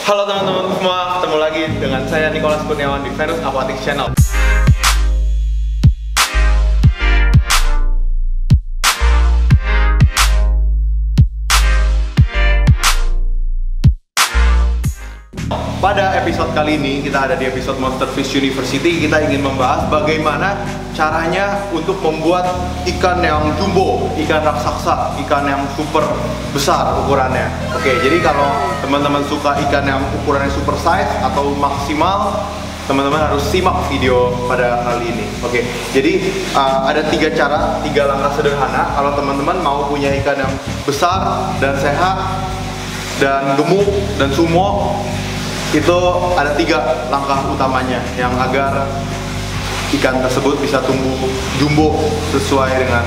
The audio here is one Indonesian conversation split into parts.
Halo teman-teman semua, ketemu lagi dengan saya Nicholas Kurniawan di Venus Aquatic Channel. Pada episode kali ini, kita ada di episode Monster Fish University. Kita ingin membahas bagaimana caranya untuk membuat ikan yang jumbo, ikan raksasa, ikan yang super besar ukurannya. Oke, jadi kalau teman-teman suka ikan yang ukurannya super size atau maksimal, teman-teman harus simak video pada kali ini. Oke, jadi ada tiga langkah sederhana kalau teman-teman mau punya ikan yang besar dan sehat dan gemuk dan sumo. Itu ada tiga langkah utamanya yang agar ikan tersebut bisa tumbuh jumbo sesuai dengan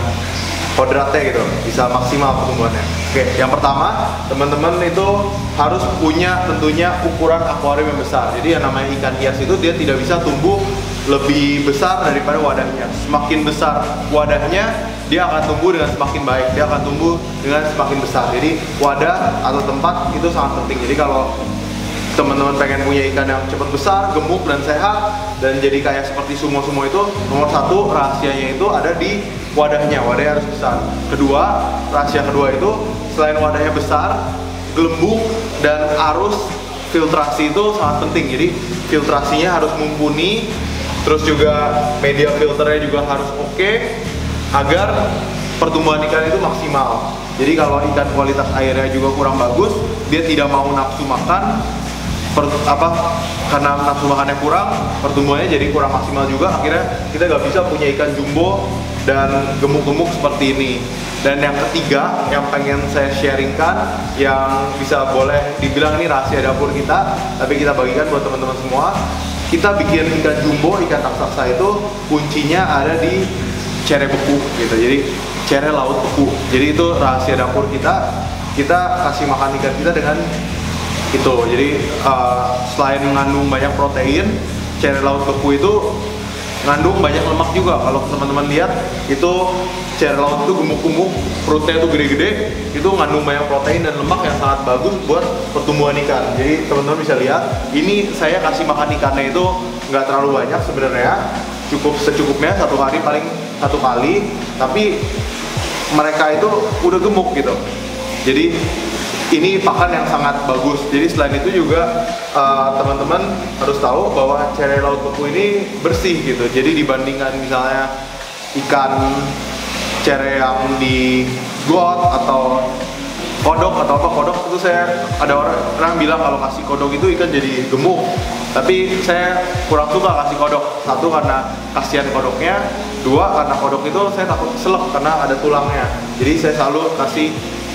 kodratnya gitu, bisa maksimal pertumbuhannya. Oke, yang pertama, teman-teman itu harus punya tentunya ukuran akuarium yang besar. Jadi yang namanya ikan hias itu dia tidak bisa tumbuh lebih besar daripada wadahnya. Semakin besar wadahnya, dia akan tumbuh dengan semakin baik, dia akan tumbuh dengan semakin besar. Jadi wadah atau tempat itu sangat penting. Jadi kalau teman-teman pengen punya ikan yang cepat besar, gemuk dan sehat dan jadi kayak seperti sumo-sumo itu, nomor satu rahasianya itu ada di wadahnya harus besar. Kedua, rahasia kedua itu selain wadahnya besar, gelembung dan arus filtrasi itu sangat penting. Jadi filtrasinya harus mumpuni, terus juga media filternya juga harus oke agar pertumbuhan ikan itu maksimal. Jadi kalau ikan kualitas airnya juga kurang bagus, dia tidak mau nafsu makan. Karena nafsu makannya kurang, pertumbuhannya jadi kurang maksimal juga. Akhirnya kita nggak bisa punya ikan jumbo dan gemuk-gemuk seperti ini. Dan yang ketiga yang pengen saya sharingkan, yang bisa boleh dibilang ini rahasia dapur kita, tapi kita bagikan buat teman-teman semua. Kita bikin ikan jumbo, ikan raksasa itu kuncinya ada di cere beku gitu. Jadi cere laut beku. Jadi itu rahasia dapur kita. Kita kasih makan ikan kita dengan itu. Jadi selain mengandung banyak protein, cere laut beku itu mengandung banyak lemak juga. Kalau teman-teman lihat itu cere laut itu gemuk-gemuk, perutnya itu gede-gede, itu mengandung banyak protein dan lemak yang sangat bagus buat pertumbuhan ikan. Jadi teman-teman bisa lihat, ini saya kasih makan ikannya itu nggak terlalu banyak sebenarnya, cukup secukupnya, satu hari paling satu kali, tapi mereka itu udah gemuk gitu. Jadi ini pakan yang sangat bagus. Jadi selain itu juga teman-teman harus tahu bahwa cere laut beku ini bersih gitu. Jadi dibandingkan misalnya ikan cere yang di got atau kodok atau apa, kodok itu saya ada orang bilang kalau kasih kodok itu ikan jadi gemuk. Tapi saya kurang suka kasih kodok. Satu karena kasihan kodoknya, dua karena kodok itu saya takut selek karena ada tulangnya. Jadi saya selalu kasih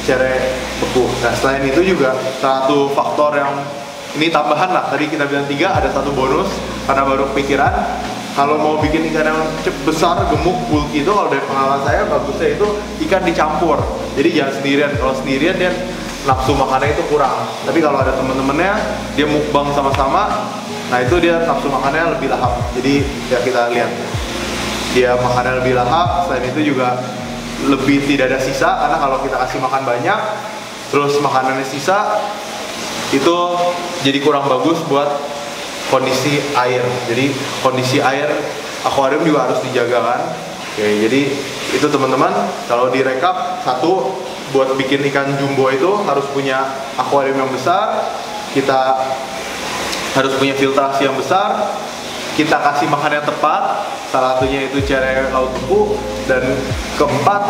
cere beku. Nah selain itu juga satu faktor yang ini tambahan lah, tadi kita bilang tiga, ada satu bonus karena baru kepikiran. Kalau mau bikin ikan yang besar, gemuk, bulky itu kalau dari pengalaman saya bagusnya itu ikan dicampur. Jadi jangan sendirian. Kalau sendirian dia nafsu makannya itu kurang. Tapi kalau ada temen-temennya, dia mukbang sama-sama, nah itu dia nafsu makannya lebih lahap. Jadi ya kita lihat dia makannya lebih lahap. Selain itu juga lebih tidak ada sisa, karena kalau kita kasih makan banyak terus makanannya sisa itu jadi kurang bagus buat kondisi air. Jadi kondisi air akuarium juga harus dijaga kan. Oke, jadi itu teman-teman, kalau direkap, satu, buat bikin ikan jumbo itu harus punya akuarium yang besar, kita harus punya filtrasi yang besar, kita kasih makan yang tepat, salah satunya itu cere laut beku, dan keempat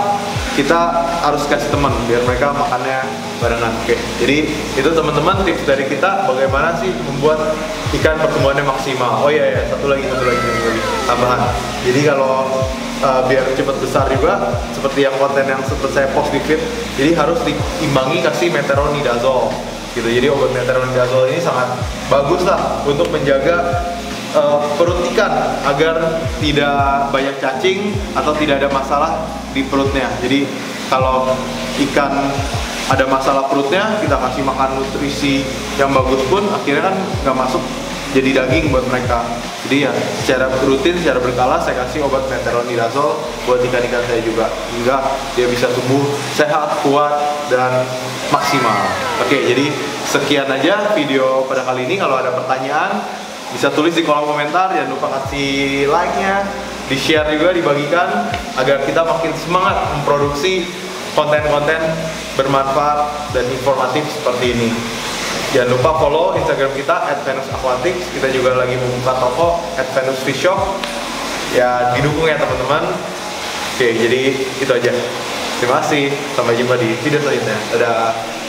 kita harus kasih teman biar mereka makannya barengan. Oke, jadi itu teman-teman tips dari kita bagaimana sih membuat ikan pertumbuhannya maksimal. Oh iya, satu lagi tambahan. Jadi kalau biar cepat besar juga, seperti yang konten yang sempat saya post di feed, jadi harus diimbangi kasih metronidazole gitu. Jadi obat metronidazole ini sangat bagus lah untuk menjaga perut ikan agar tidak banyak cacing atau tidak ada masalah di perutnya. Jadi kalau ikan ada masalah perutnya, kita kasih makan nutrisi yang bagus pun akhirnya kan nggak masuk jadi daging buat mereka. Jadi ya secara rutin, secara berkala saya kasih obat metronidazole buat ikan-ikan saya juga, hingga dia bisa tumbuh sehat, kuat, dan maksimal. Oke, jadi sekian aja video pada kali ini. Kalau ada pertanyaan bisa tulis di kolom komentar, jangan lupa kasih like-nya, di-share juga, dibagikan agar kita makin semangat memproduksi konten-konten bermanfaat dan informatif seperti ini. Jangan lupa follow Instagram kita @venusaquatics. Kita juga lagi membuka toko @venusfishshop. Ya didukung ya teman-teman. Oke, jadi itu aja. Terima kasih. Sampai jumpa di video selanjutnya. Dadah.